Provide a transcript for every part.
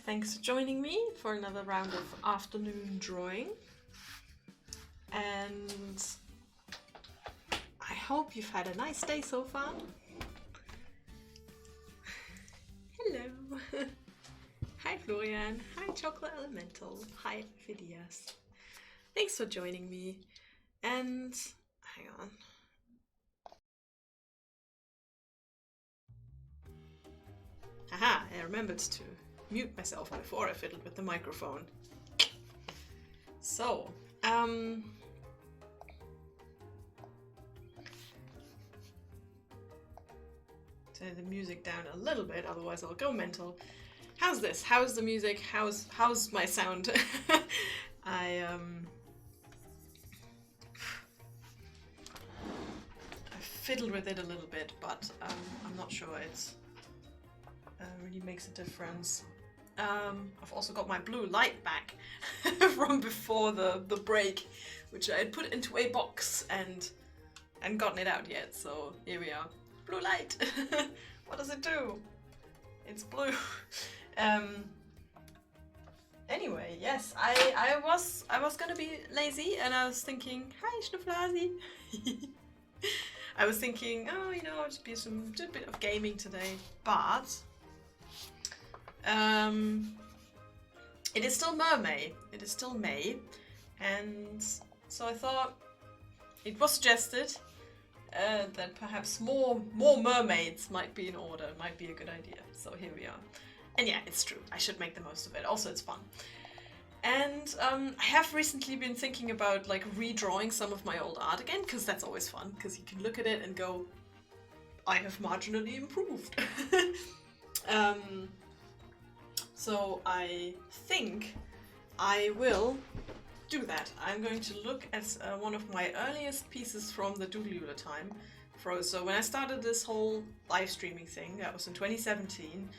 Thanks for joining me for another round of afternoon drawing. And I hope you've had a nice day so far. Hello. Hi Florian. Hi Chocolate Elemental. Hi Phidias. Thanks for joining me. And hang on. Haha, I remembered to mute myself before I fiddled with the microphone. So, turn the music down a little bit, otherwise I'll go mental. How's this? How's the music? How's my sound? I fiddled with it a little bit, but I'm not sure it really makes a difference. I've also got my blue light back from before the break, which I had put into a box and gotten it out yet, so here we are. Blue light! What does it do? It's blue. Anyway, yes, I was gonna be lazy and I was thinking, hi Schnuflasi! I was thinking, oh, you know, just do a bit of gaming today, but it is still Mermaid. It is still May, and so I thought it was suggested that perhaps more mermaids might be in order, might be a good idea. So here we are. And yeah, it's true. I should make the most of it. Also, it's fun. And I have recently been thinking about like redrawing some of my old art again, because that's always fun, because you can look at it and go, I have marginally improved. So I think I will do that. I'm going to look at one of my earliest pieces from the Doodle time. So when I started this whole live streaming thing, that was in 2017,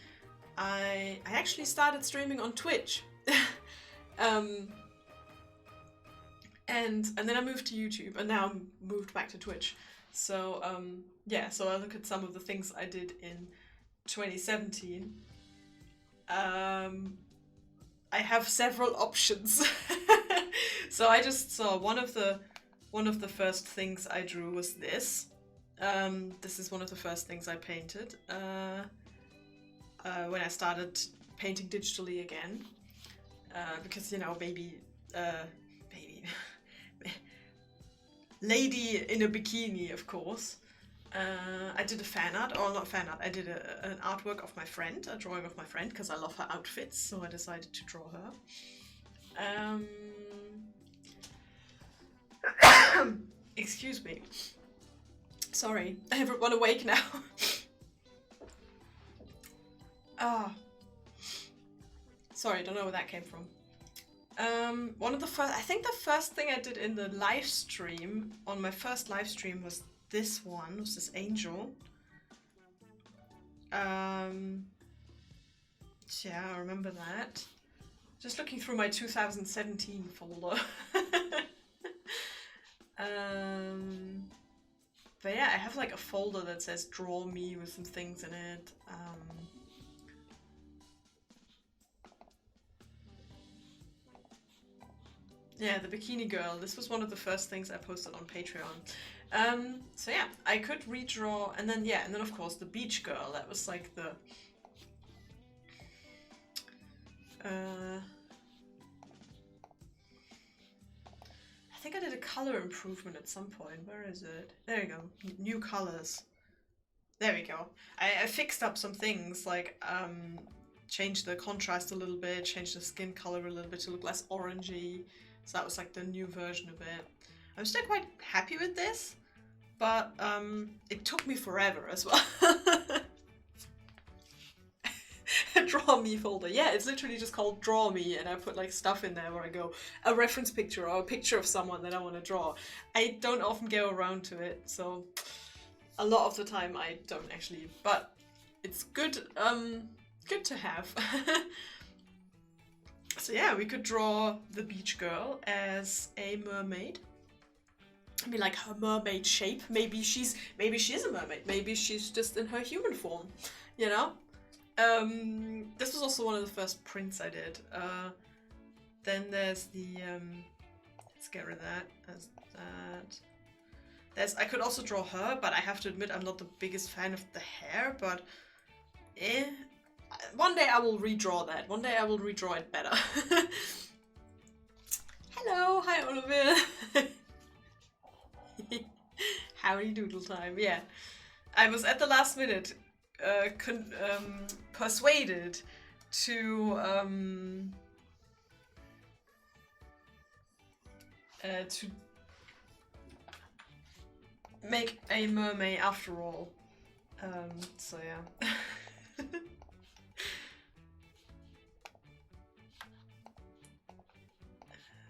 I actually started streaming on Twitch. And then I moved to YouTube, and now I'm moved back to Twitch. So yeah, so I look at some of the things I did in 2017. I have several options. So I just saw one of the first things I drew was this. This is one of the first things I painted when I started painting digitally again, because, you know, baby lady in a bikini, of course. I did a fan art, or not fan art, I did an artwork of my friend, a drawing of my friend, because I love her outfits, so I decided to draw her. Excuse me. Sorry, everyone awake now. Ah. Sorry, don't know where that came from. One of the first, I think the first thing I did in the live stream, on my first live stream, was this one, was this angel. Yeah, I remember that. Just looking through my 2017 folder. But yeah, I have like a folder that says draw me with some things in it. Yeah, the bikini girl. This was one of the first things I posted on Patreon. So yeah, I could redraw, and then yeah, and then of course the beach girl. That was like the I think I did a color improvement at some point. Where is it? There you go. New colors. There we go. I fixed up some things, like changed the contrast a little bit, changed the skin color a little bit to look less orangey. So that was like the new version of it. I'm still quite happy with this, but it took me forever as well. Draw me folder. Yeah, it's literally just called draw me, and I put like stuff in there where I go, a reference picture or a picture of someone that I want to draw. I don't often go around to it, so a lot of the time I don't actually, but it's good, good to have. So yeah, we could draw the beach girl as a mermaid. I mean, like her mermaid shape. Maybe she is a mermaid. Maybe she's just in her human form, you know? This was also one of the first prints I did. Then there's the let's get rid of that. There's that. I could also draw her, but I have to admit I'm not the biggest fan of the hair, but one day I will redraw that. One day I will redraw it better. Hello, hi Oliver. Howdy doodle time, yeah. I was at the last minute persuaded to make a mermaid after all. So yeah.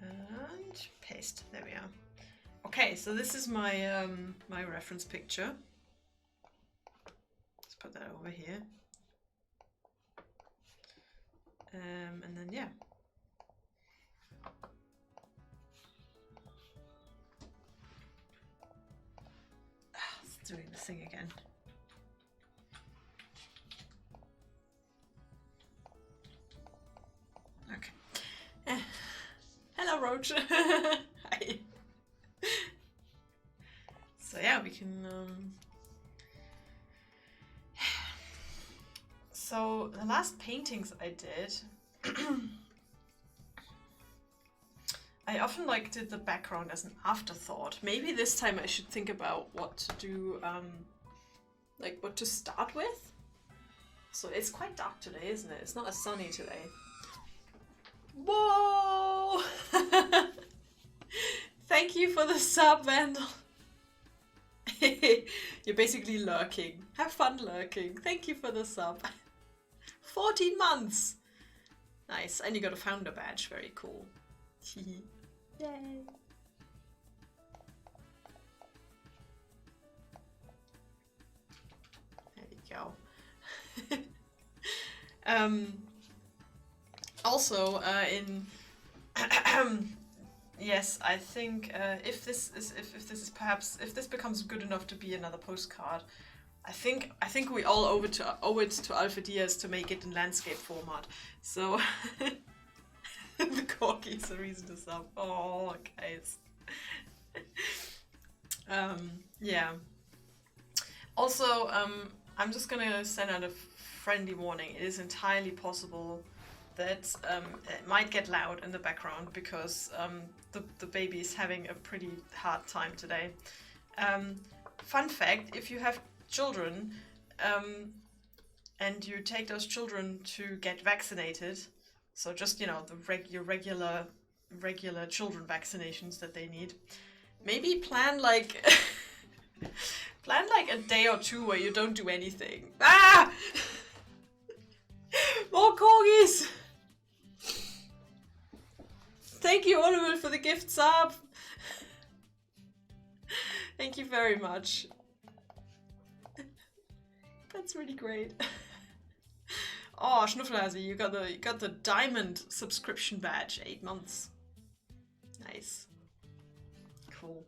And paste. There we are. Okay, so this is my my reference picture. Let's put that over here. And then yeah. It's doing the thing again. Okay. Hello, Roach. Hi. So yeah, we can. So the last paintings I did, I often like did the background as an afterthought. Maybe this time I should think about what to do, like what to start with. So it's quite dark today, isn't it? It's not as sunny today. Whoa! Thank you for the sub, Vandal. You're basically lurking. Have fun lurking. Thank you for the sub. 14 months! Nice. And you got a founder badge. Very cool. Yay. There you go. Also, in yes, I think if this becomes good enough to be another postcard, I think we all owe it to Alpha Diaz to make it in landscape format. So the corgi's a reason to sub. Oh, guys. Yeah. Also, I'm just gonna send out a friendly warning. It is entirely possible that it might get loud in the background because the baby is having a pretty hard time today. Fun fact, if you have children and you take those children to get vaccinated, so just, you know, your regular children vaccinations that they need, maybe plan like a day or two where you don't do anything. Ah! More corgis! Thank you, Oliver, for the gift sub. Thank you very much. That's really great. Oh, Schnuffelhase, you got the diamond subscription badge. 8 months. Nice. Cool.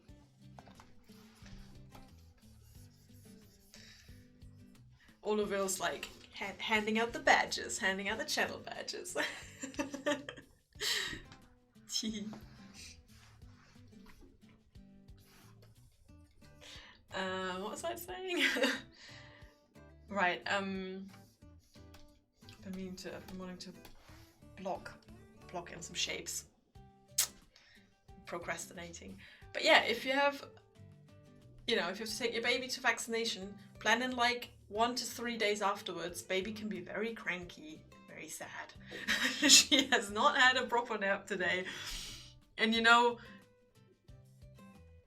Oliver's like handing out the badges, handing out the channel badges. What was I saying? Right, I've been wanting to block in some shapes. Procrastinating. But yeah, if you have to take your baby to vaccination, plan in like 1 to 3 days afterwards. Baby can be very cranky, very sad. She has not had a proper nap today. And you know,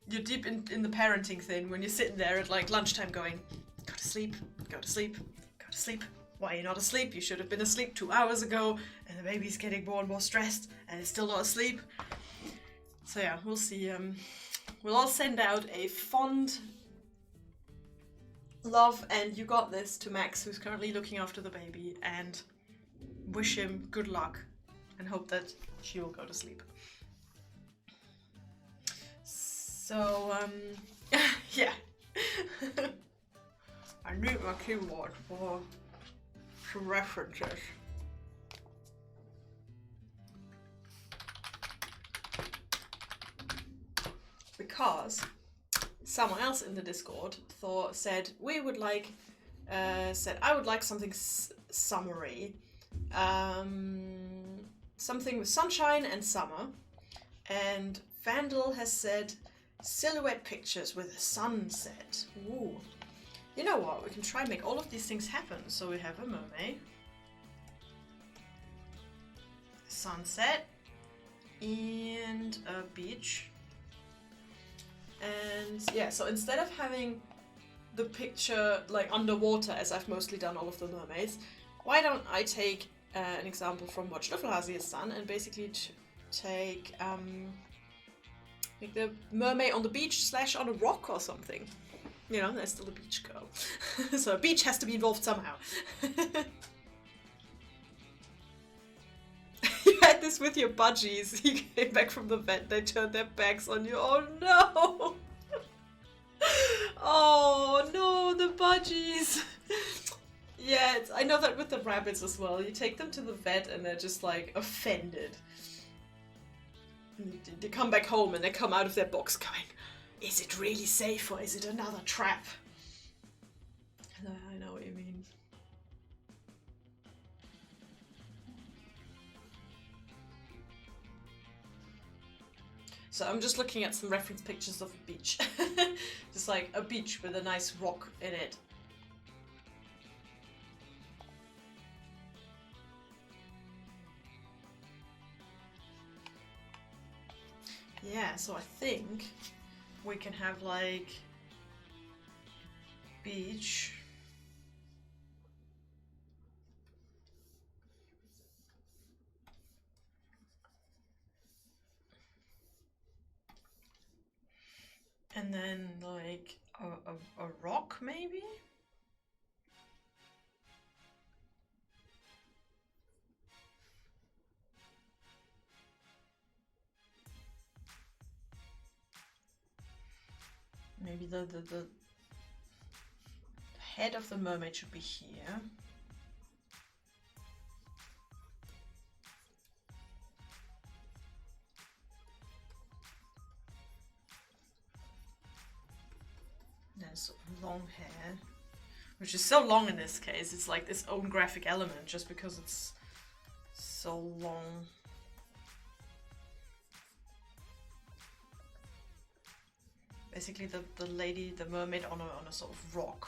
you're deep in the parenting thing when you're sitting there at like lunchtime going, go to sleep, go to sleep, go to sleep. Why are you not asleep? You should have been asleep 2 hours ago. And the baby's getting more and more stressed and it's still not asleep. So yeah, we'll see. We'll all send out a fond love and you got this to Max, who's currently looking after the baby, and wish him good luck and hope that she will go to sleep. So, yeah. I need my keyboard for preferences. Because someone else in the Discord said we would like, I would like something summery, something with sunshine and summer, and Vandal has said silhouette pictures with a sunset. Ooh. You know what, we can try and make all of these things happen. So we have a mermaid, sunset, and a beach. And yeah, so instead of having the picture like underwater, as I've mostly done all of the mermaids, why don't I take an example from what Schnüffelhasi has done and basically take like the mermaid on the beach / on a rock or something. You know, there's still a beach girl. So a beach has to be involved somehow. You had this with your budgies. You came back from the vet, they turned their backs on you. Oh no! Oh no, the budgies! Yeah, I know that with the rabbits as well. You take them to the vet and they're just like offended. And they come back home and they come out of their box going, is it really safe or is it another trap? I know what you mean. So I'm just looking at some reference pictures of a beach. Just like a beach with a nice rock in it. Yeah, so I think we can have like beach. And then like a rock maybe? Maybe the head of the mermaid should be here. There's long hair, which is so long in this case. It's like its own graphic element just because it's so long. Basically the lady, the mermaid on a sort of rock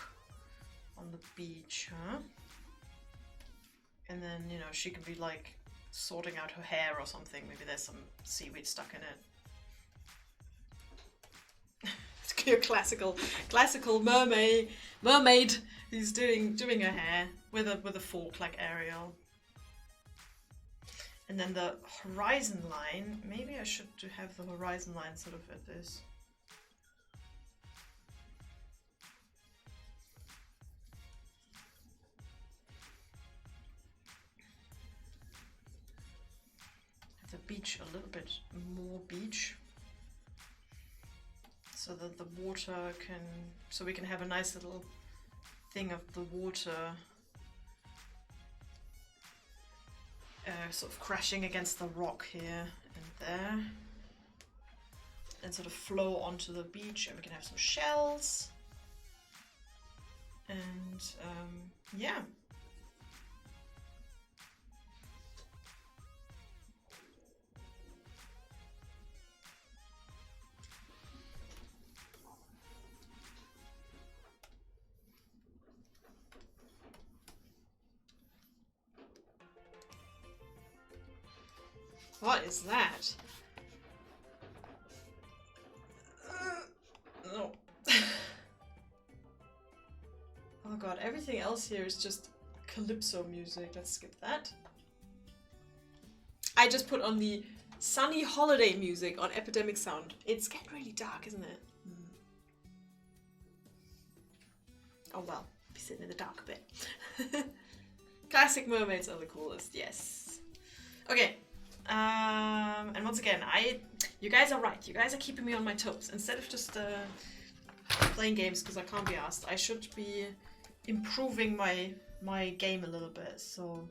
on the beach, huh? And then, you know, she could be like sorting out her hair or something. Maybe there's some seaweed stuck in it. It's your classical mermaid who's doing her hair with a fork like Ariel. And then the horizon line, maybe I should have the horizon line sort of at this. The beach a little bit more beach, so that the water can, so we can have a nice little thing of the water sort of crashing against the rock here and there, and sort of flow onto the beach, and we can have some shells, and yeah. What is that? No. Oh god, everything else here is just calypso music. Let's skip that. I just put on the sunny holiday music on Epidemic Sound. It's getting really dark, isn't it? Oh well, be sitting in the dark a bit. Classic mermaids are the coolest, yes. Okay. And once again, you guys are right. You guys are keeping me on my toes. Instead of just playing games because I can't be asked, I should be improving my game a little bit, so.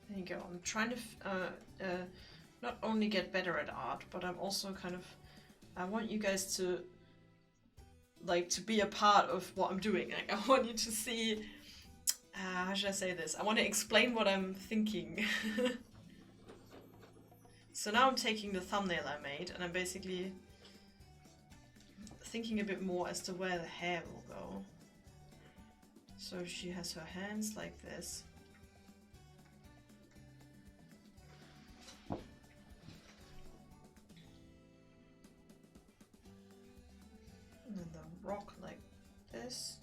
There you go. I'm trying to not only get better at art, but I'm also kind of, I want you guys to, like, to be a part of what I'm doing. Like, I want you to see, how should I say this? I want to explain what I'm thinking. So now I'm taking the thumbnail I made, and I'm basically thinking a bit more as to where the hair will go. So she has her hands like this. And then the rock like this.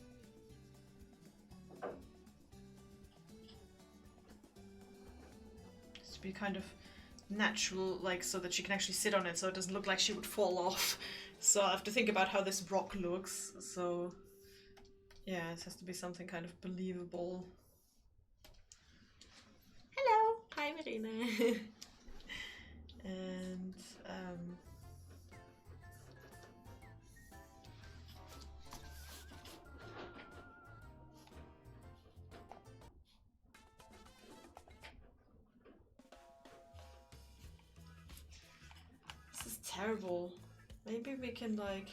Just to be kind of natural, like, so that she can actually sit on it, so it doesn't look like she would fall off. So I have to think about how this rock looks. So yeah, it has to be something kind of believable. Hello, hi Marina. And this is terrible. Maybe we can like.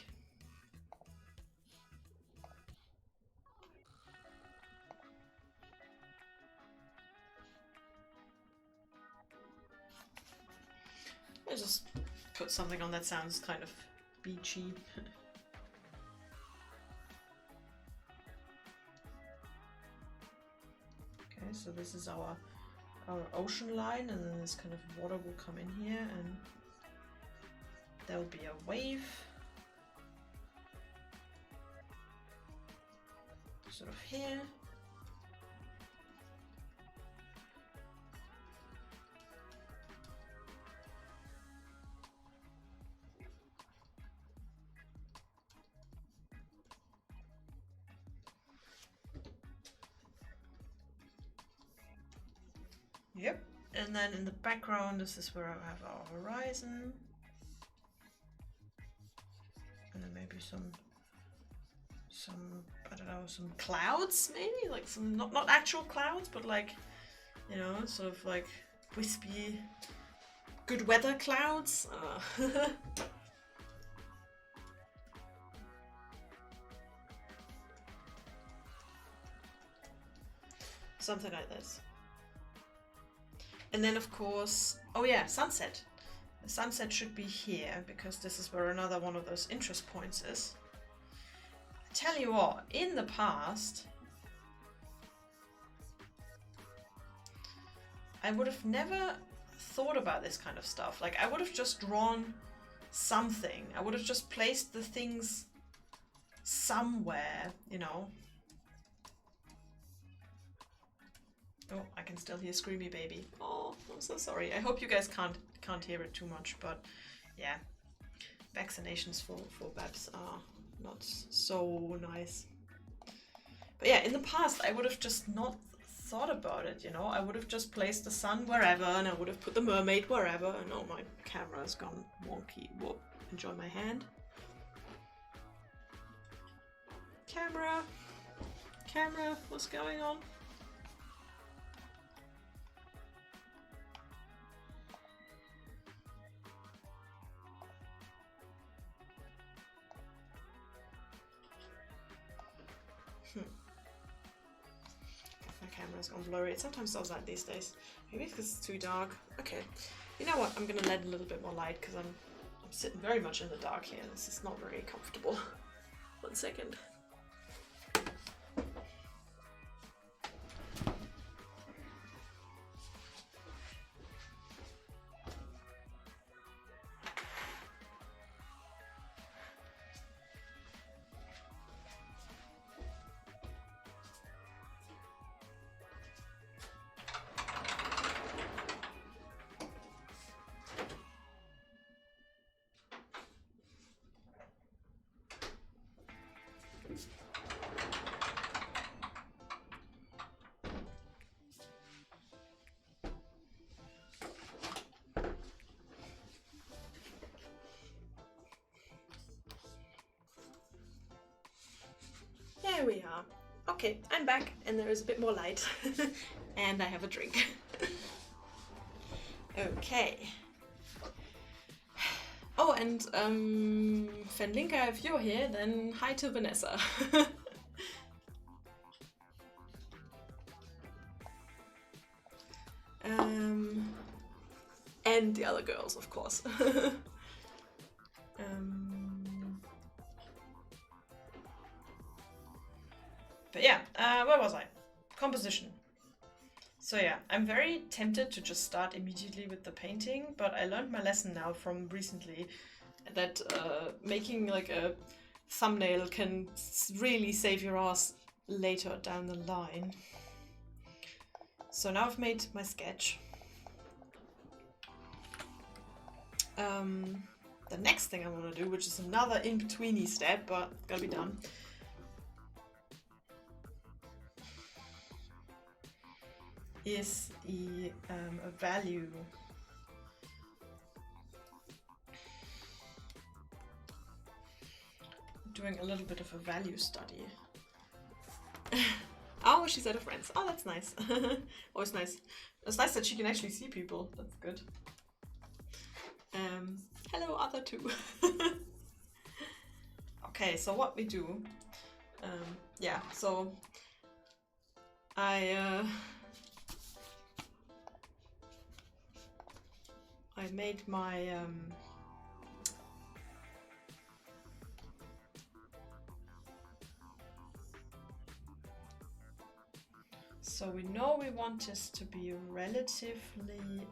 I just put something on that sounds kind of beachy. Okay, so this is our ocean line, and then this kind of water will come in here, and there will be a wave. Sort of here. Yep, and then in the background, this is where I have our horizon. And then maybe some I don't know, some clouds maybe? Like some, not actual clouds, but like, you know, sort of like wispy, good weather clouds. Something like this. And then of course, oh yeah, sunset. The sunset should be here, because this is where another one of those interest points is. I tell you what, in the past, I would have never thought about this kind of stuff. Like, I would have just drawn something. I would have just placed the things somewhere, you know. Oh, I can still hear Screamy Baby. Oh, I'm so sorry. I hope you guys can't hear it too much, but yeah. Vaccinations for babs are not so nice. But yeah, in the past I would have just not thought about it, you know. I would have just placed the sun wherever, and I would have put the mermaid wherever, and oh, my camera's gone wonky. Whoop. Enjoy my hand. Camera, what's going on? My camera's gone blurry. It sometimes does that these days. Maybe because it's too dark. Okay, you know what? I'm gonna let a little bit more light, because I'm sitting very much in the dark here. This is not very comfortable. 1 second. here we are. Okay, I'm back and there is a bit more light. And I have a drink. Okay. Oh, and Fenlinka, if you're here, then hi to Vanessa. And the other girls, of course. But yeah, where was I? Composition. So yeah, I'm very tempted to just start immediately with the painting, but I learned my lesson now from recently that making like a thumbnail can really save your ass later down the line. So now I've made my sketch. The next thing I want to do, which is another in-betweeny step, but gotta be done, is a value. Doing a little bit of a value study. Oh, she's out of friends. Oh, that's nice. Always nice. It's nice that she can actually see people. That's good. Hello, other two. Okay, so what we do. Yeah, so I made my so we know we want this to be relatively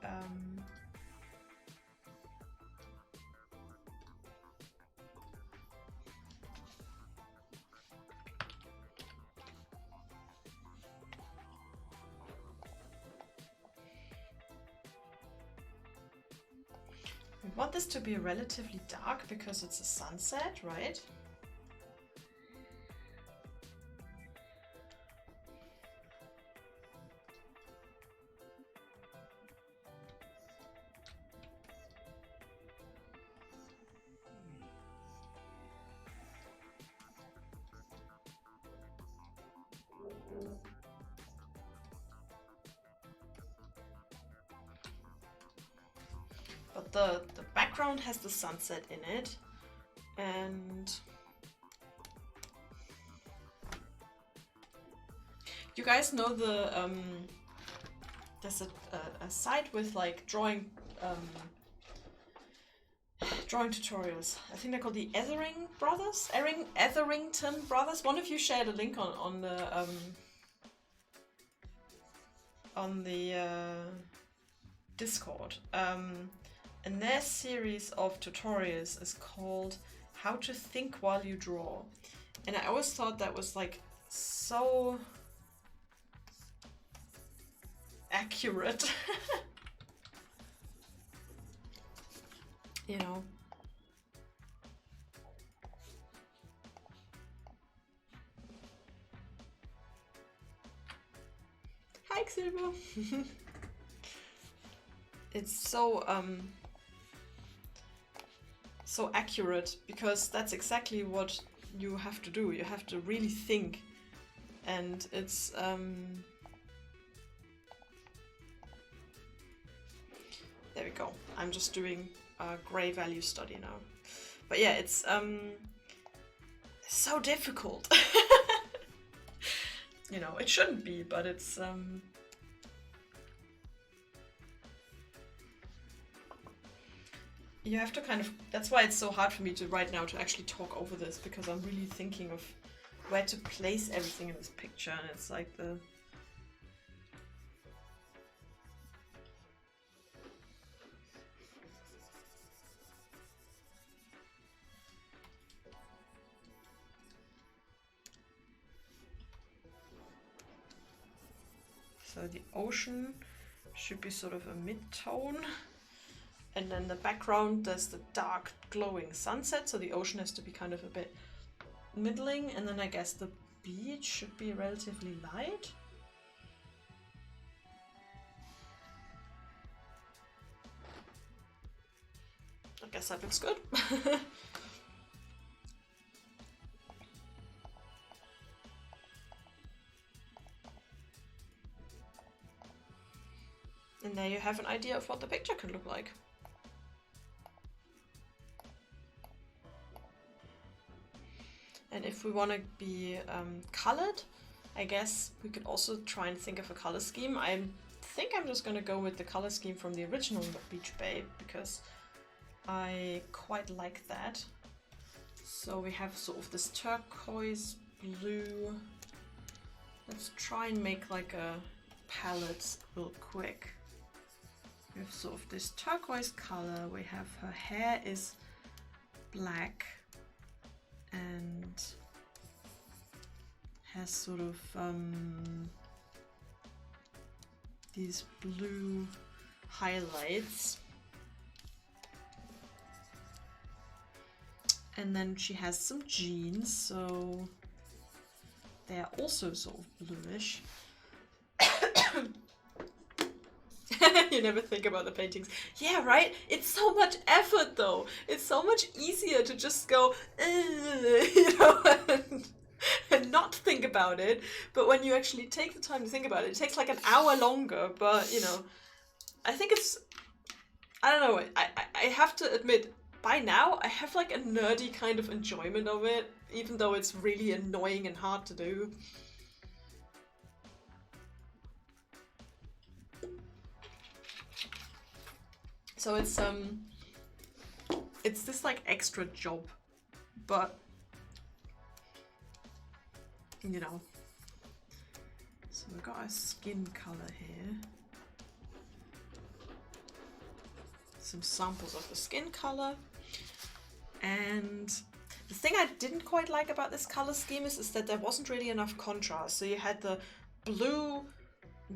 we want this to be relatively dark because it's a sunset, right? But the background has the sunset in it, and you guys know the there's a site with like drawing tutorials. I think they're called the Etherington Brothers. One of you shared a link on the Discord. And their series of tutorials is called How to Think While You Draw. And I always thought that was like so accurate. You know. Hi, Xilbo. It's so so accurate, because that's exactly what you have to do. You have to really think, and it's there we go. I'm just doing a gray value study now, but yeah, it's so difficult. You know, it shouldn't be, but it's you have to kind of, that's why it's so hard for me to right now to actually talk over this, because I'm really thinking of where to place everything in this picture, and it's like the so the ocean should be sort of a mid-tone. And then the background, there's the dark glowing sunset, so the ocean has to be kind of a bit middling, and then I guess the beach should be relatively light. I guess that looks good. And there you have an idea of what the picture could look like. And if we want to be colored, I guess we could also try and think of a color scheme. I think I'm just going to go with the color scheme from the original Beach Babe, because I quite like that. So we have sort of this turquoise blue. Let's try and make like a palette real quick. We have sort of this turquoise color. We have her hair is black and has sort of these blue highlights. And then she has some jeans, so they're also sort of bluish. You never think about the paintings. Yeah, right? It's so much effort though. It's so much easier to just go, you know, and not think about it. But when you actually take the time to think about it, it takes like an hour longer. But, you know, I think it's, I don't know, I have to admit, by now I have like a nerdy kind of enjoyment of it, even though it's really annoying and hard to do. So it's this like extra job, but you know. So we've got a skin color here. Some samples of the skin color. And the thing I didn't quite like about this color scheme is that there wasn't really enough contrast. So you had the blue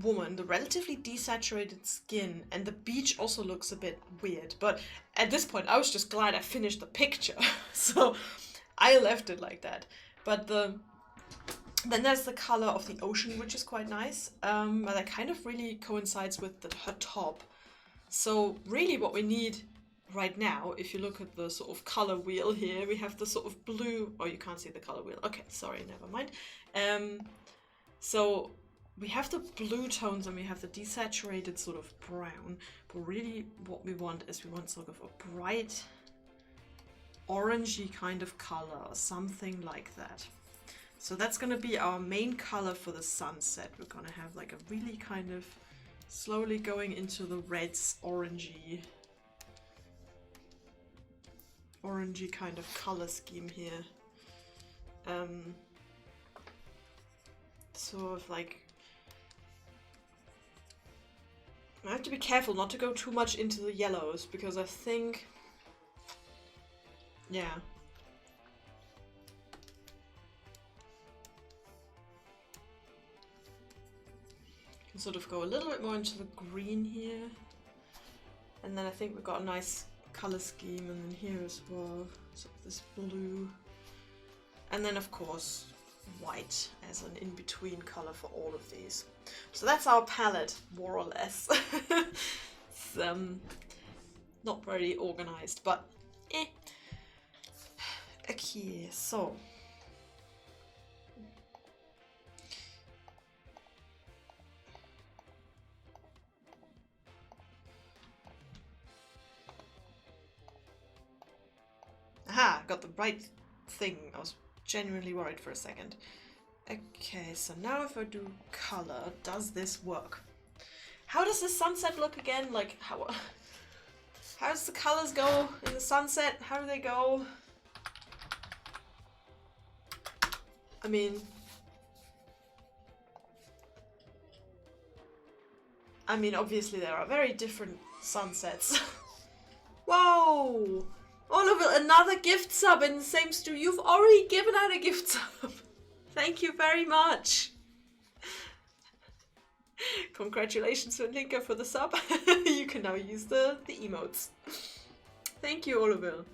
woman, the relatively desaturated skin, and the beach also looks a bit weird. But at this point, I was just glad I finished the picture. So I left it like that. But then there's the color of the ocean, which is quite nice. But that kind of really coincides with her top. So really what we need right now, if you look at the sort of color wheel here, we have the sort of blue, oh, you can't see the color wheel. Okay, sorry, never mind. So we have the blue tones and we have the desaturated sort of brown, but really what we want is we want sort of a bright orangey kind of color or something like that. So that's going to be our main color for the sunset. We're going to have like a really kind of slowly going into the reds, orangey kind of color scheme here. Sort of like, I have to be careful not to go too much into the yellows, because I think, yeah. Can sort of go a little bit more into the green here. And then I think we've got a nice color scheme, and then here as well, sort of this blue. And then of course, white as an in-between color for all of these. So that's our palette, more or less. It's not very organized, but eh. Okay, so aha, got the right thing. I was genuinely worried for a second. Okay, so now if I do color, does this work? How does the sunset look again? Like, how does the colors go in the sunset? How do they go? I mean, obviously there are very different sunsets. Whoa! Oliver, another gift sub in the same stew. You've already given out a gift sub. Thank you very much. Congratulations, Linka, for the sub. You can now use the emotes. Thank you, Oliver.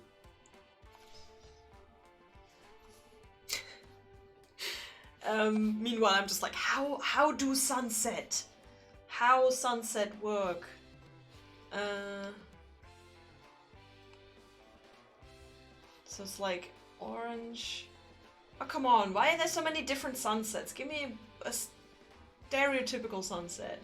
Meanwhile, I'm just like, how do sunset? How sunset work? So it's like orange. Oh, come on. Why are there so many different sunsets? Give me a stereotypical sunset.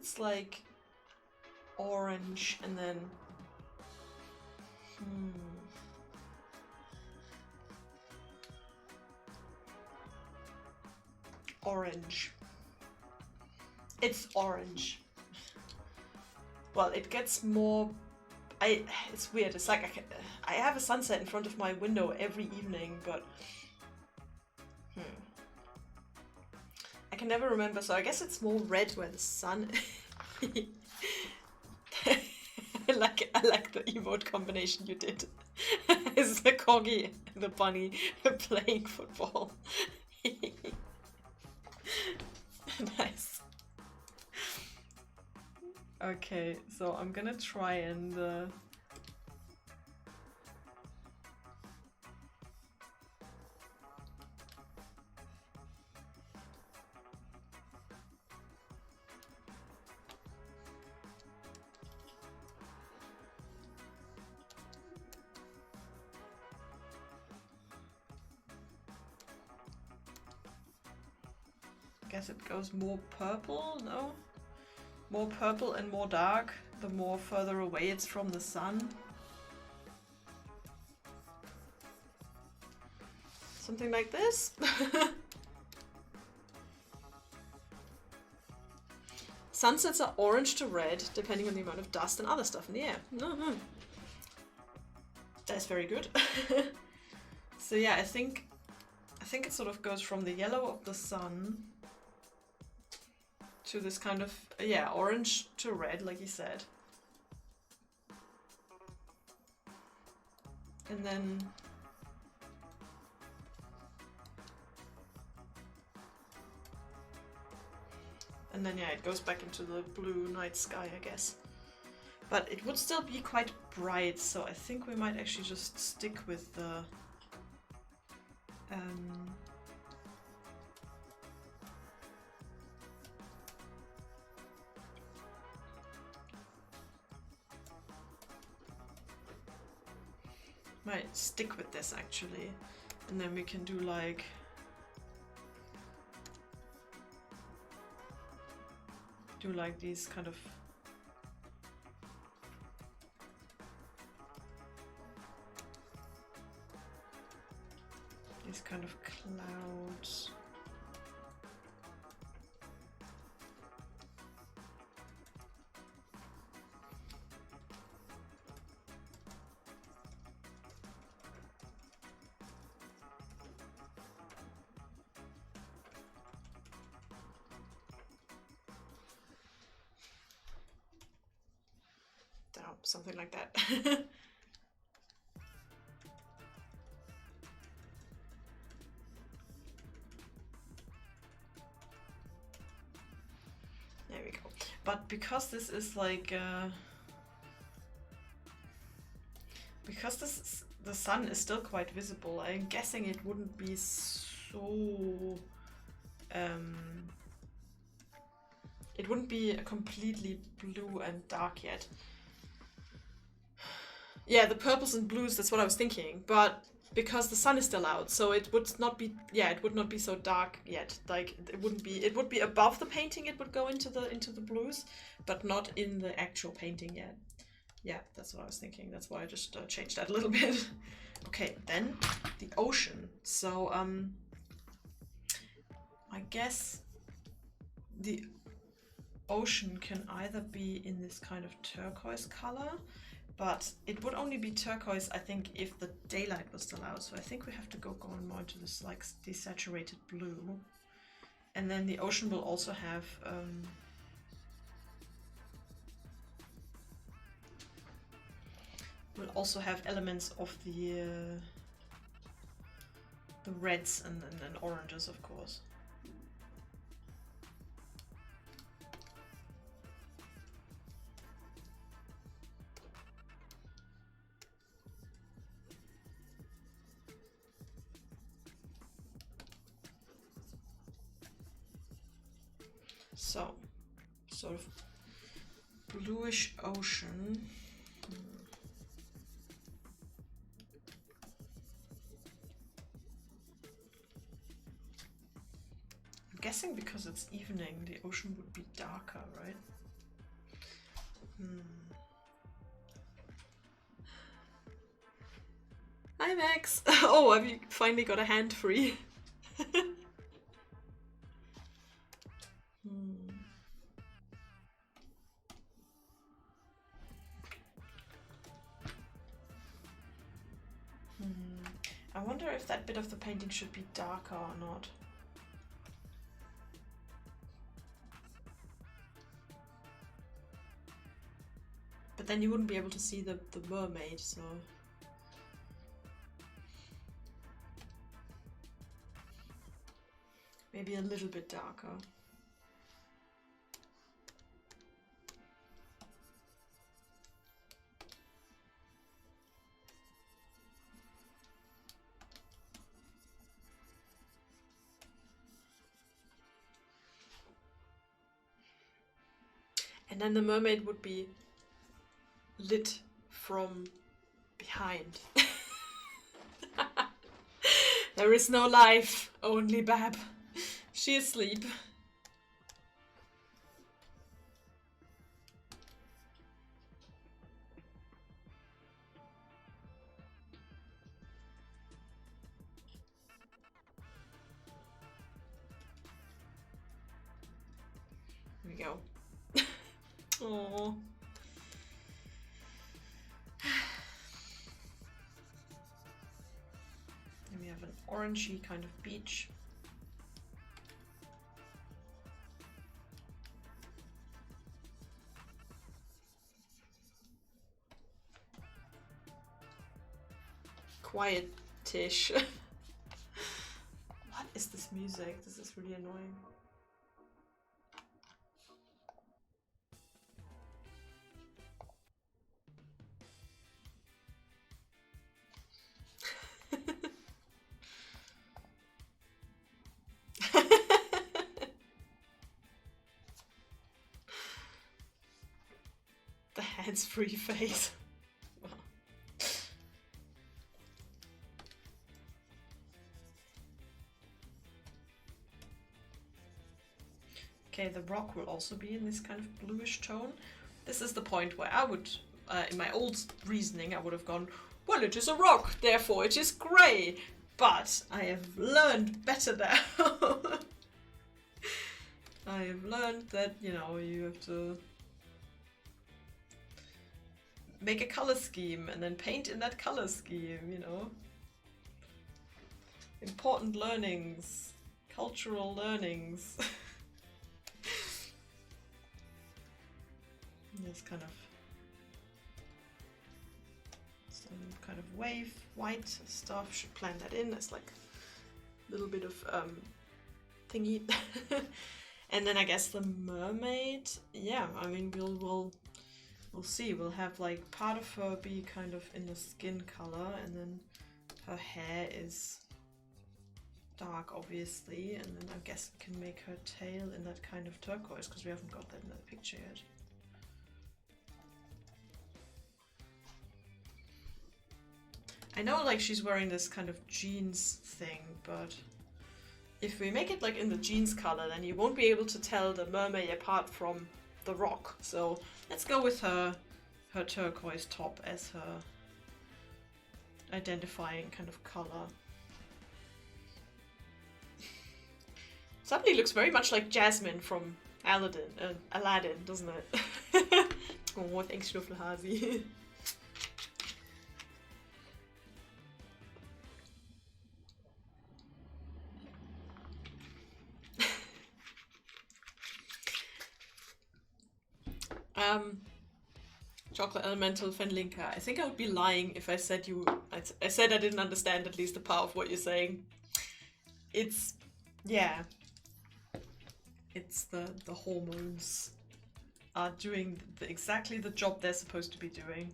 it's like orange and then... Orange. It's orange. Well, it gets more... It's weird. It's like I have a sunset in front of my window every evening, but... I can never remember, so I guess it's more red where the sun... I like the emote combination you did. It's the corgi and the bunny playing football. Nice. Okay, so I'm gonna try and I guess it goes more purple, no? More purple and more dark, the more further away it's from the sun. Something like this. Sunsets are orange to red, depending on the amount of dust and other stuff in the air. That's very good. So yeah, I think it sort of goes from the yellow of the sun to this kind of, yeah, orange to red, like you said. And then... yeah, it goes back into the blue night sky, I guess. But it would still be quite bright, so I think we might actually just stick with the... might stick with this actually, and then we can do like these kind of clouds. Something like that. There we go. But because this is like because the sun is still quite visible, I'm guessing it wouldn't be so it wouldn't be completely blue and dark yet. Yeah, the purples and blues, that's what I was thinking, but because the sun is still out, so it would not be, yeah, it would not be so dark yet. Like it wouldn't be, it would be above the painting, it would go into the blues, but not in the actual painting yet. Yeah, that's what I was thinking. That's why I just changed that a little bit. Okay, then the ocean. So I guess the ocean can either be in this kind of turquoise color, but it would only be turquoise, I think, if the daylight was still out. So I think we have to go more into this like desaturated blue. And then the ocean will also have elements of the reds and oranges, of course. So, sort of bluish ocean. I'm guessing because it's evening, the ocean would be darker, right? Hi Max! Oh, have you finally got a hand free? I wonder if that bit of the painting should be darker or not. But then you wouldn't be able to see the mermaid, so... Maybe a little bit darker. And then the mermaid would be lit from behind. There is no life, only Bab. She is asleep. Here we go. Oh. And we have an orangey kind of beach. Quiet-ish. What is this music? This is really annoying. The hands-free face. Okay, the rock will also be in this kind of bluish tone. This is the point where I would, in my old reasoning, I would have gone, well, it is a rock, therefore it is grey. But I have learned better now. I have learned that, you know, you have to make a color scheme and then paint in that color scheme, you know. Important learnings, cultural learnings. This kind of some kind of wave white stuff. Should plan that in as like a little bit of thingy. And then I guess the mermaid. Yeah, I mean we'll see. We'll have like part of her be kind of in the skin color, and then her hair is dark, obviously, and then I guess we can make her tail in that kind of turquoise because we haven't got that in that picture yet. I know like she's wearing this kind of jeans thing, but if we make it like in the jeans color, then you won't be able to tell the mermaid apart from the rock. So let's go with her turquoise top as her identifying kind of color. Suddenly looks very much like Jasmine from Aladdin, doesn't it? Oh, thanks, Schnuffelhasi. Chocolate Elemental Fenlinka. I think I would be lying if I said I said I didn't understand at least a part of what you're saying. It's, yeah. It's the hormones are doing exactly the job they're supposed to be doing.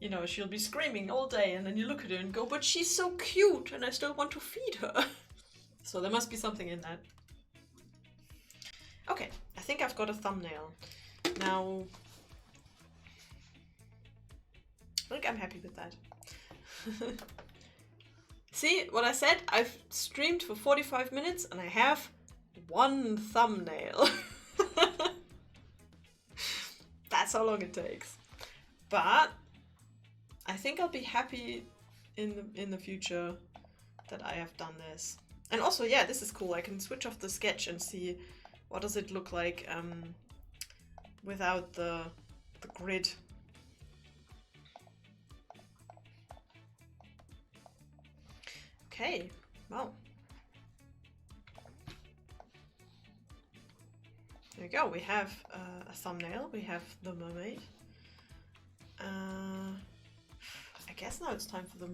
You know, she'll be screaming all day and then you look at her and go, but she's so cute and I still want to feed her. So there must be something in that. Okay, I think I've got a thumbnail. Now, I think I'm happy with that. See what I said? I've streamed for 45 minutes and I have one thumbnail. That's how long it takes. But I think I'll be happy in the future that I have done this. And also, yeah, this is cool. I can switch off the sketch and see what does it look like without the grid. Okay, well. There we go, we have a thumbnail, we have the mermaid. I guess now it's time for the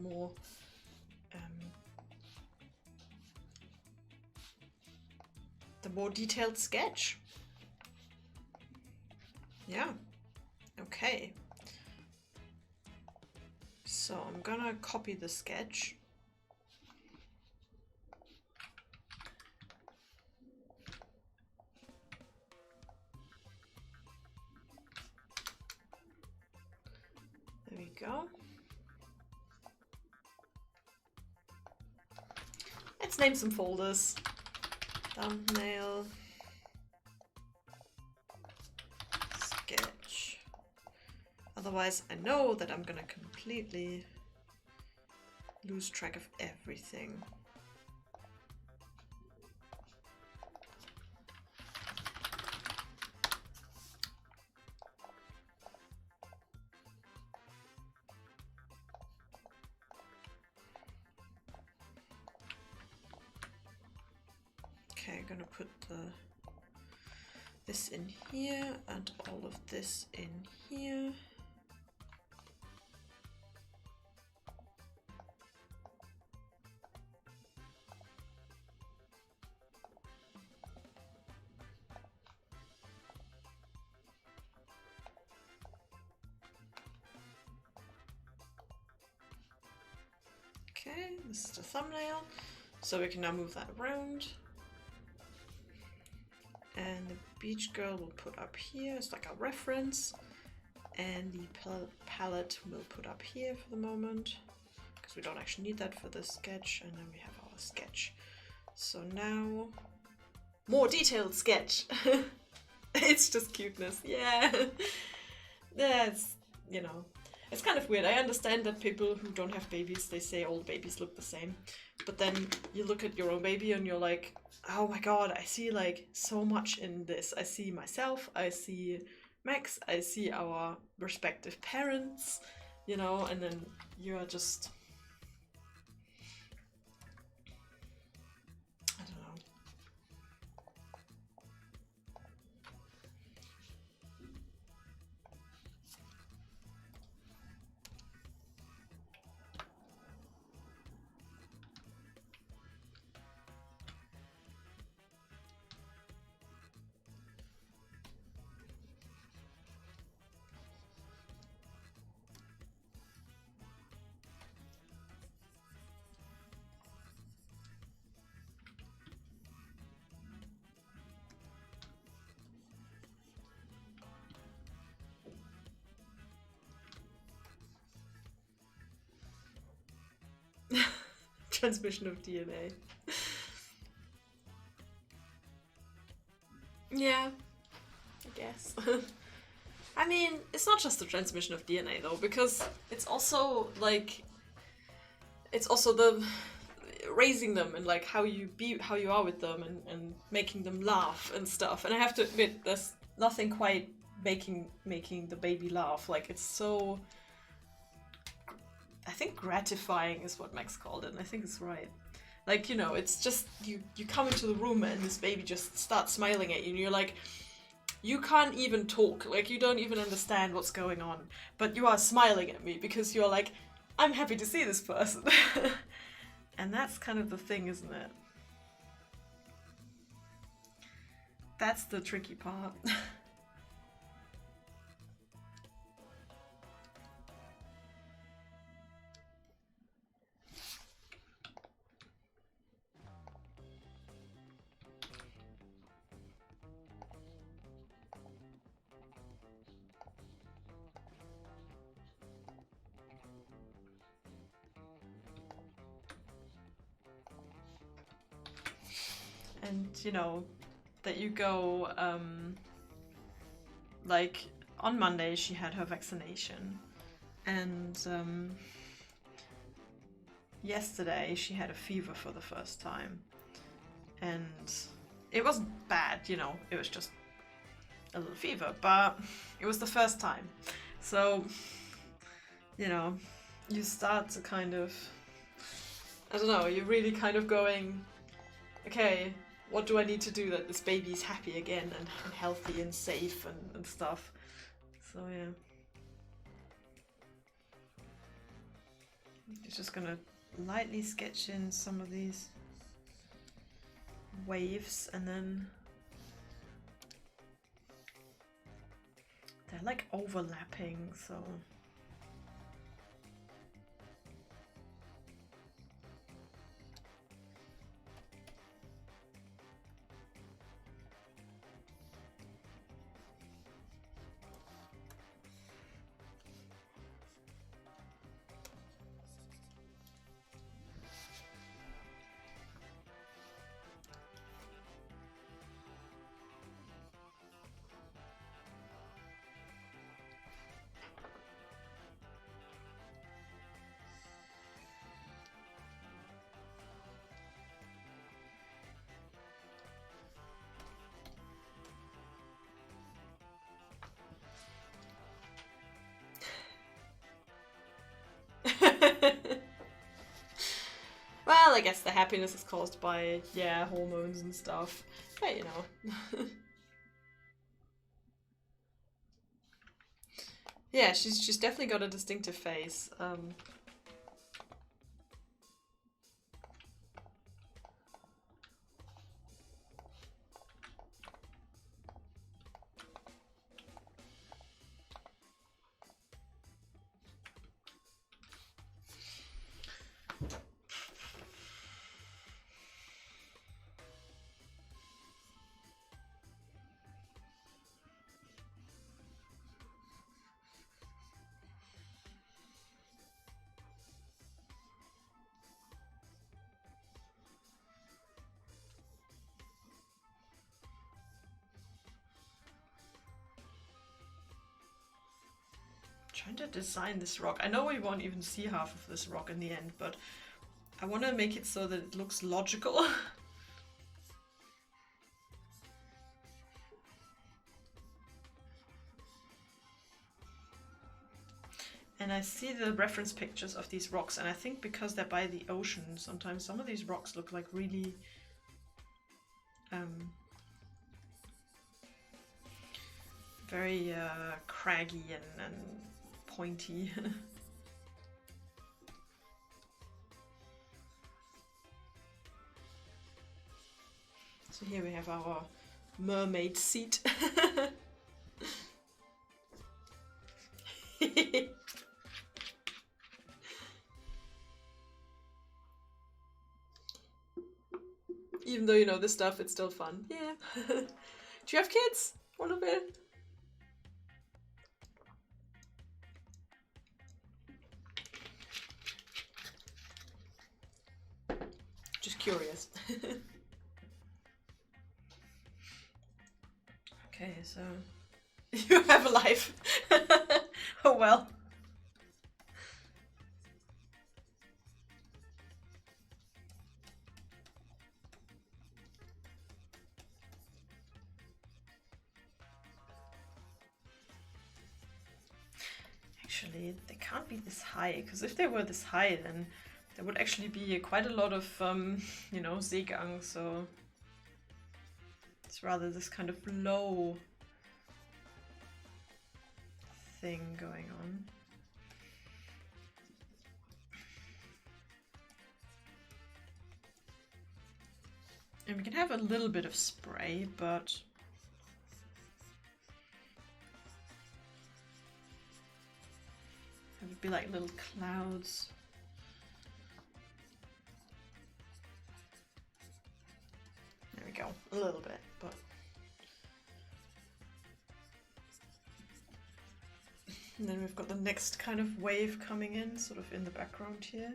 more detailed sketch. Yeah, okay. So I'm gonna copy the sketch. There we go. Let's name some folders. Thumbnail. Sketch. Otherwise, I know that I'm gonna completely lose track of everything. Okay, I'm gonna put this in here and all of this in here. Okay, this is the thumbnail, so we can now move that around. And the beach girl will put up here, it's like a reference. And the palette we'll put up here for the moment, because we don't actually need that for this sketch. And then we have our sketch. So now, more detailed sketch. It's just cuteness, yeah. That's, you know, it's kind of weird. I understand that people who don't have babies, they say all babies look the same. But then you look at your own baby and you're like, oh my god, I see like so much in this. I see myself, I see Max, I see our respective parents, you know, and then you're just, I don't know. Transmission of DNA. Yeah, I guess. I mean, it's not just the transmission of DNA though, because it's also like, it's also the raising them and like how you are with them and making them laugh and stuff. And I have to admit, there's nothing quite making the baby laugh. Like, it's so, I think gratifying is what Max called it, and I think it's right. Like, you know, it's just, you come into the room and this baby just starts smiling at you and you're like, you can't even talk, like you don't even understand what's going on, but you are smiling at me because you're like, I'm happy to see this person. And that's kind of the thing, isn't it? That's the tricky part. and you know, that you go, like on Monday she had her vaccination, and yesterday she had a fever for the first time, and it wasn't bad, you know, it was just a little fever, but it was the first time. So, you know, you start to kind of, I don't know, you're really kind of going, okay, what do I need to do that this baby's happy again and healthy and safe and stuff. So yeah. You're just gonna lightly sketch in some of these waves, and then they're like overlapping, so well, I guess the happiness is caused by, yeah, hormones and stuff. But, you know. Yeah, she's definitely got a distinctive face. Trying to design this rock. I know we won't even see half of this rock in the end, but I want to make it so that it looks logical. And I see the reference pictures of these rocks, and I think because they're by the ocean, sometimes some of these rocks look like really very craggy and pointy. So here we have our mermaid seat. Even though you know this stuff, it's still fun. Yeah. Do you have kids? A little bit? Just curious. Okay, so you have a life. Oh well. Actually, they can't be this high, because if they were this high, then there would actually be quite a lot of, you know, Seegang, so it's rather this kind of low thing going on. And we can have a little bit of spray, but it would be like little clouds. There we go, a little bit, but and then we've got the next kind of wave coming in, sort of in the background here.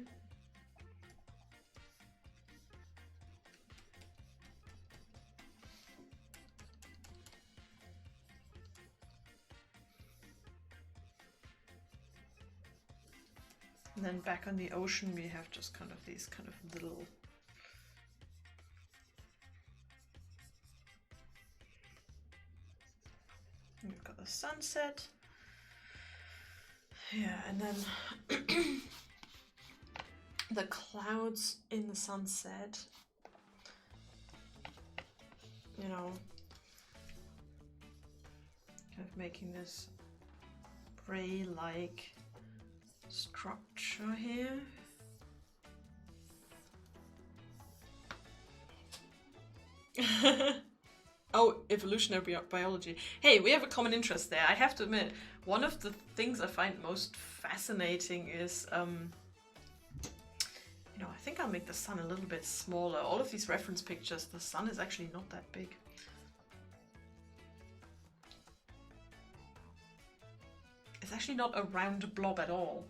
And then back on the ocean we have just kind of these kind of little... We've got the sunset. Yeah, and then the clouds in the sunset. You know, kind of making this ray-like structure here. Oh, evolutionary biology. Hey, we have a common interest there. I have to admit, one of the things I find most fascinating is, you know, I think I'll make the sun a little bit smaller. All of these reference pictures, the sun is actually not that big. It's actually not a round blob at all.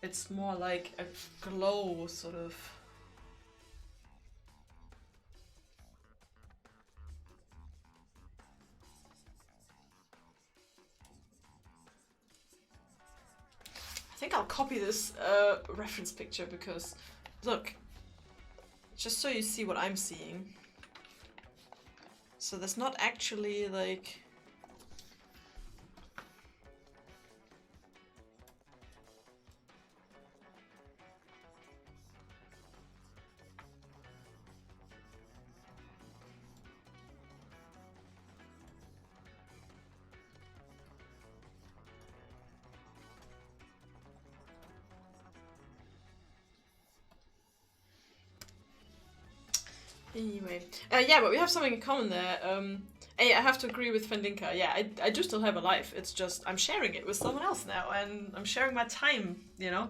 It's more like a glow, sort of. I think I'll copy this reference picture because, look, just so you see what I'm seeing. So there's not actually like... Anyway, yeah, but we have something in common there. Hey, I have to agree with Fendinka. Yeah, I do still have a life. It's just I'm sharing it with someone else now, and I'm sharing my time. You know, a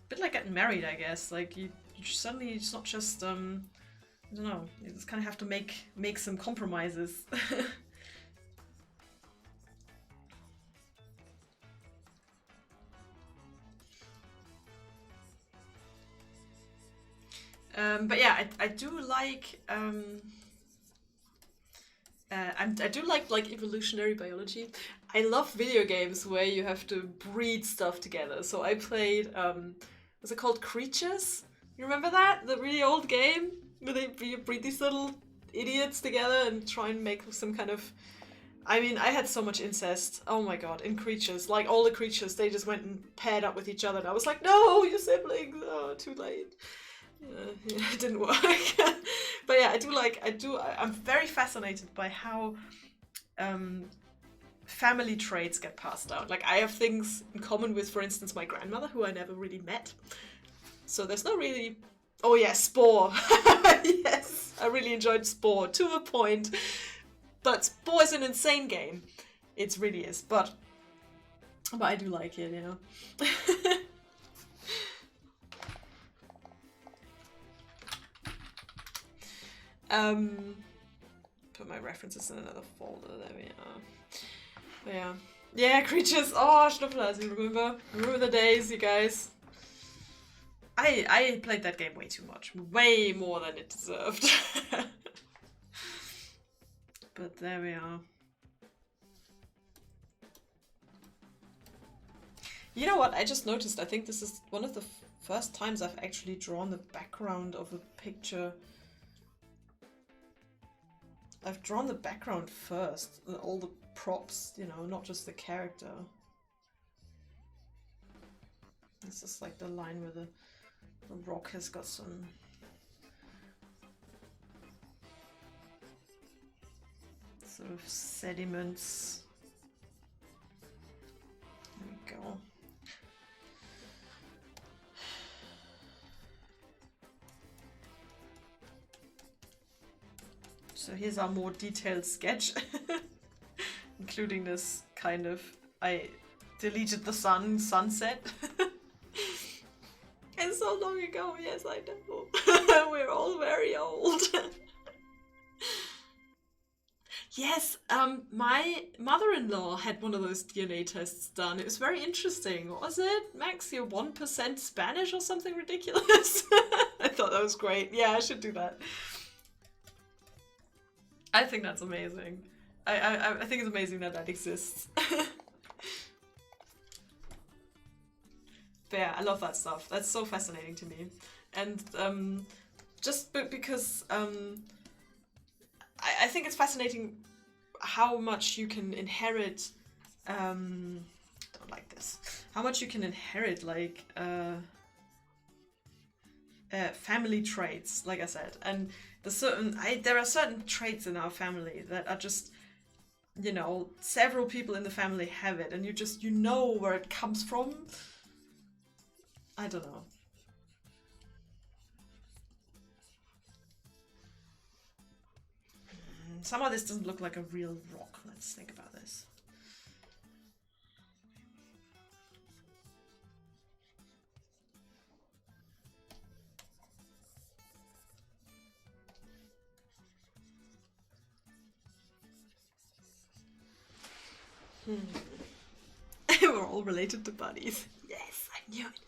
bit like getting married, I guess. Like you suddenly it's not just I don't know. You just kind of have to make some compromises. But yeah, I do like I do like evolutionary biology. I love video games where you have to breed stuff together. So I played was it called Creatures? You remember that? The really old game where you breed these little idiots together and try and make some kind of... I mean, I had so much incest. Oh my god, in Creatures. Like, all the creatures, they just went and paired up with each other. And I was like, no, your siblings! Oh, too late. Yeah, it didn't work. But yeah, I'm very fascinated by how family traits get passed down. Like, I have things in common with, for instance, my grandmother, who I never really met. So there's no really... Oh yeah, Spore. Yes, I really enjoyed Spore, to a point. But Spore is an insane game. It really is, but I do like it, you know. Put my references in another folder. There we are. But yeah. Yeah, Creatures. Oh, Schnupfnase, remember? Remember the days, you guys? I played that game way too much. Way more than it deserved. But there we are. You know what? I just noticed. I think this is one of the first times I've actually drawn the background of a picture. I've drawn the background first, all the props, you know, not just the character. This is like the line where the rock has got some... sort of sediments. There we go. So here's our more detailed sketch, including this kind of, I deleted the sunset. And so long ago, yes I know. We're all very old. Yes, my mother-in-law had one of those DNA tests done. It was very interesting. What was it? Max, you're 1% Spanish or something ridiculous? I thought that was great. Yeah, I should do that. I think that's amazing. I think it's amazing that that exists. But yeah, I love that stuff. That's so fascinating to me. And just because I think it's fascinating how much you can inherit. Don't like this. How much you can inherit, like family traits, like I said, and there are certain traits in our family that are just, you know, several people in the family have it, and you know where it comes from. I don't know. Somehow this doesn't look like a real rock. Let's think about this. We're all related to bunnies. Yes, I knew it.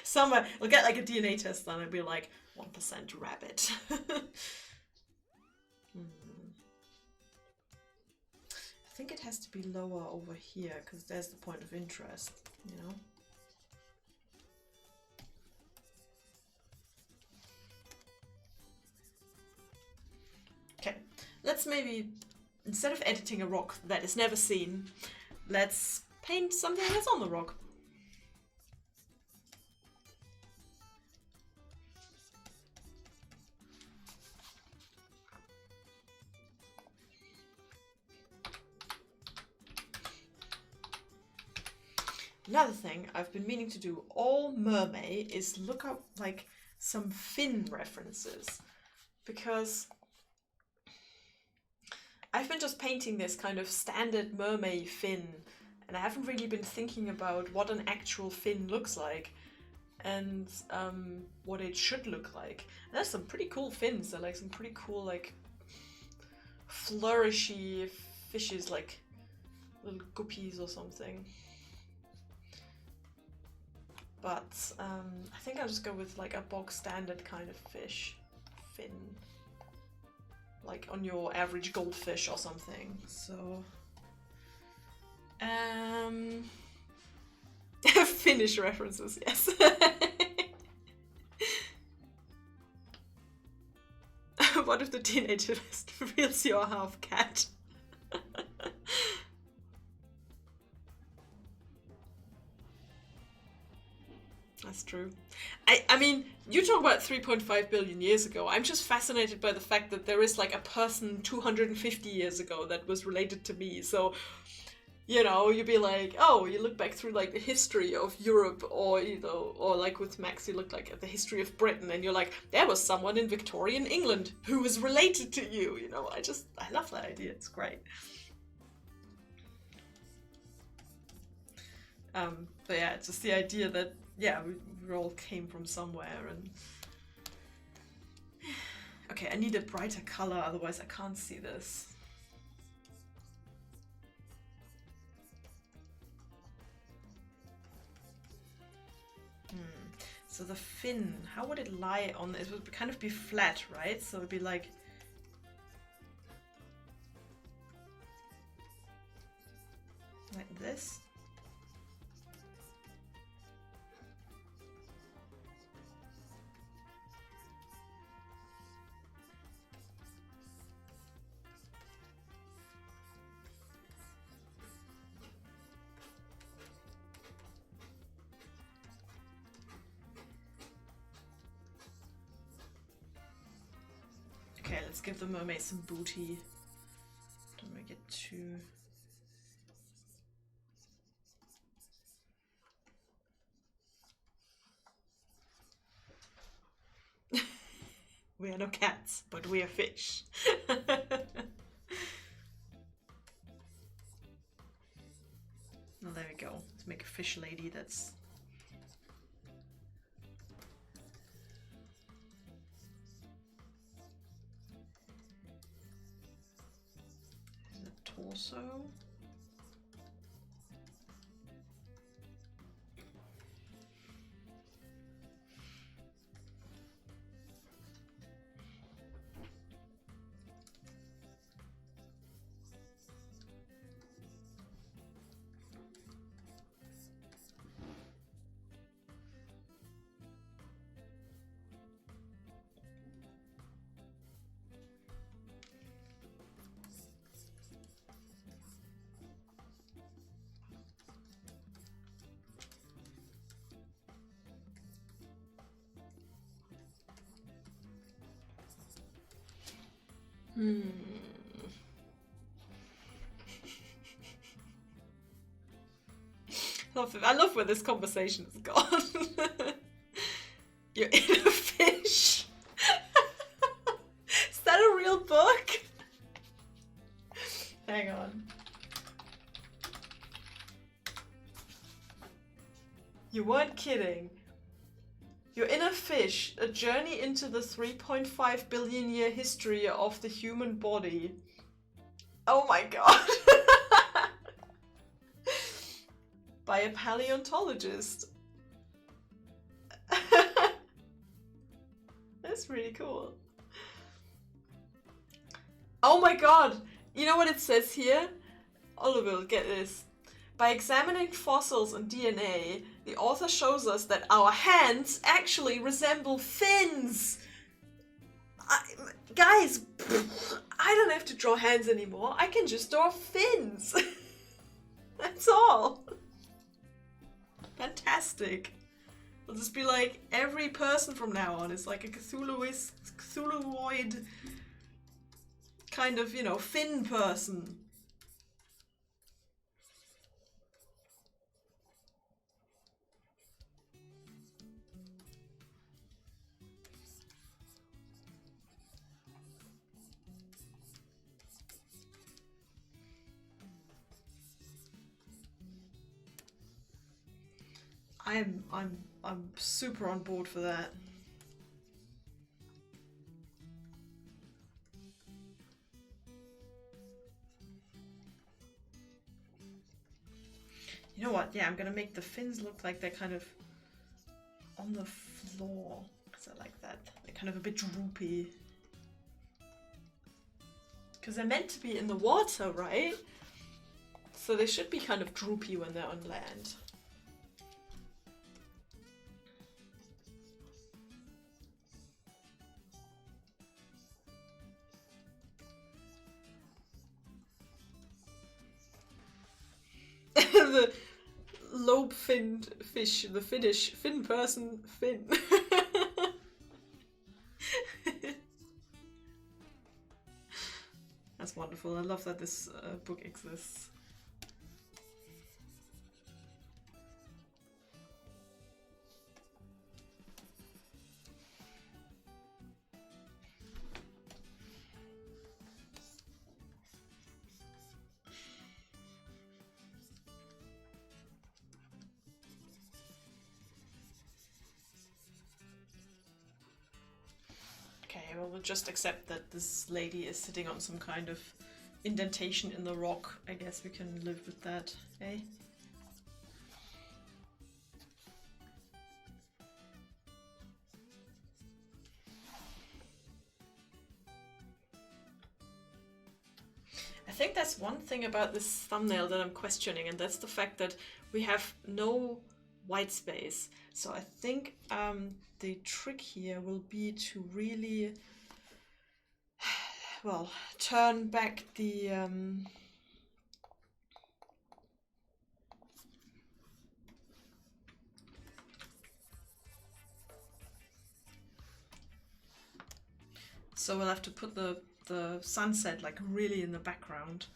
Somewhere we'll get like a DNA test done and be like 1% rabbit. I think it has to be lower over here because there's the point of interest, you know? Okay, let's maybe, instead of editing a rock that is never seen, let's paint something that's on the rock. Another thing I've been meaning to do all Mermaid is look up like some fin references, because I've been just painting this kind of standard mermaid fin, and I haven't really been thinking about what an actual fin looks like and what it should look like. And there's some pretty cool fins. They're like some pretty cool, like flourishy fishes, like little guppies or something. But I think I'll just go with like a bog standard kind of fin. Like on your average goldfish or something. So Finnish references, yes. What if the teenager reveals you're half cat? That's true. I mean, you talk about 3.5 billion years ago. I'm just fascinated by the fact that there is like a person 250 years ago that was related to me. So, you know, you'd be like, oh, you look back through like the history of Europe, or, you know, or like with Max, you look like at the history of Britain, and you're like, there was someone in Victorian England who was related to you. You know, I love that idea. It's great. But yeah, it's just the idea that, yeah, we all came from somewhere. And okay, I need a brighter color, otherwise I can't see this. So the fin, how would it lie on? It would kind of be flat, right? So it'd be like this. Okay, let's give the mermaid some booty. Don't make it too... We are no cats, but we are fish. Well, there we go. Let's make a fish lady that's... the torso. I love where this conversation has gone. You're in a fish. Is that a real book? Hang on. You weren't kidding. You're in a fish, a journey into the 3.5 billion year history of the human body. Oh my god. By a paleontologist. That's really cool. Oh my god! You know what it says here? Oliver, get this. By examining fossils and DNA, the author shows us that our hands actually resemble fins! Guys, I don't have to draw hands anymore. I can just draw fins. That's all. Fantastic. I'll just be like, every person from now on is like a Cthulhuoid kind of, you know, fin person. I'm super on board for that. You know what? Yeah, I'm gonna make the fins look like they're kind of on the floor, because I like that. They're kind of a bit droopy. Because they're meant to be in the water, right? So they should be kind of droopy when they're on land. The lobe-finned fish, the Finnish fin person fin. That's wonderful. I love that this book exists. Well, we'll just accept that this lady is sitting on some kind of indentation in the rock. I guess we can live with that, eh? I think that's one thing about this thumbnail that I'm questioning, and that's the fact that we have no white space. So I think the trick here will be to really, well, turn back the so we'll have to put the sunset like really in the background.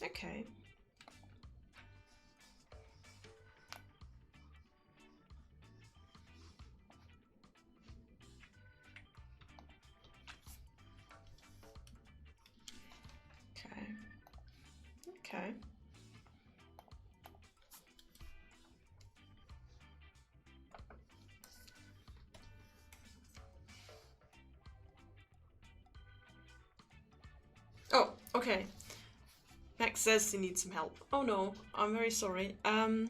Okay. Okay. Okay. Oh, okay. Max says he needs some help. Oh no, I'm very sorry. The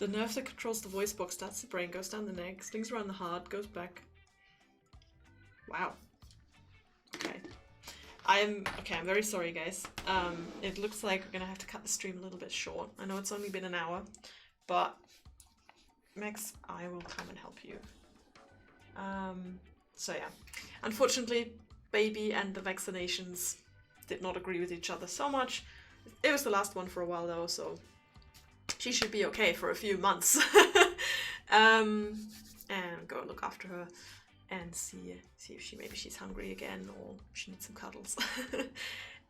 nerve that controls the voice box starts the brain, goes down the neck, slings around the heart, goes back. Wow. Okay. I'm very sorry guys. It looks like we're gonna have to cut the stream a little bit short. I know it's only been an hour, but Max, I will come and help you. So yeah. Unfortunately, baby and the vaccinations did not agree with each other so much, It was the last one for a while though, so she should be okay for a few months. And go and look after her and see if maybe she's hungry again or she needs some cuddles.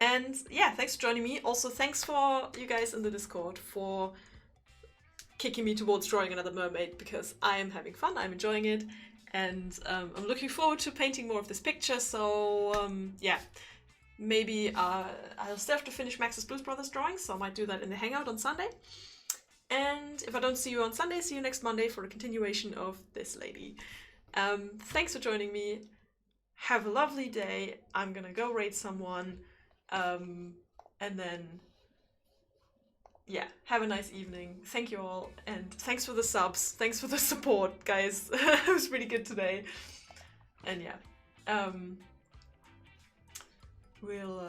And yeah, thanks for joining me. Also, thanks for you guys in the Discord for kicking me towards drawing another mermaid, because I am having fun, I'm enjoying it, and I'm looking forward to painting more of this picture. So yeah, maybe I'll still have to finish Max's Blues Brothers drawing, so I might do that in the Hangout on Sunday. And if I don't see you on Sunday, see you next Monday for a continuation of this lady. Thanks for joining me. Have a lovely day. I'm gonna go raid someone, and then yeah, have a nice evening. Thank you all, and thanks for the subs. Thanks for the support, guys. It was really good today. And yeah, we'll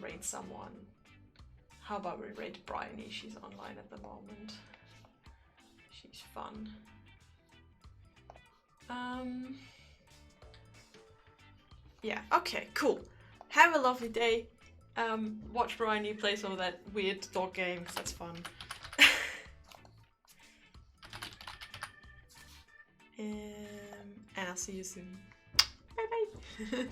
raid someone. How about we raid Bryony? She's online at the moment. She's fun. Yeah, okay, cool. Have a lovely day. Watch Bryony play some of that weird dog game, because that's fun. And I'll see you soon. Bye bye.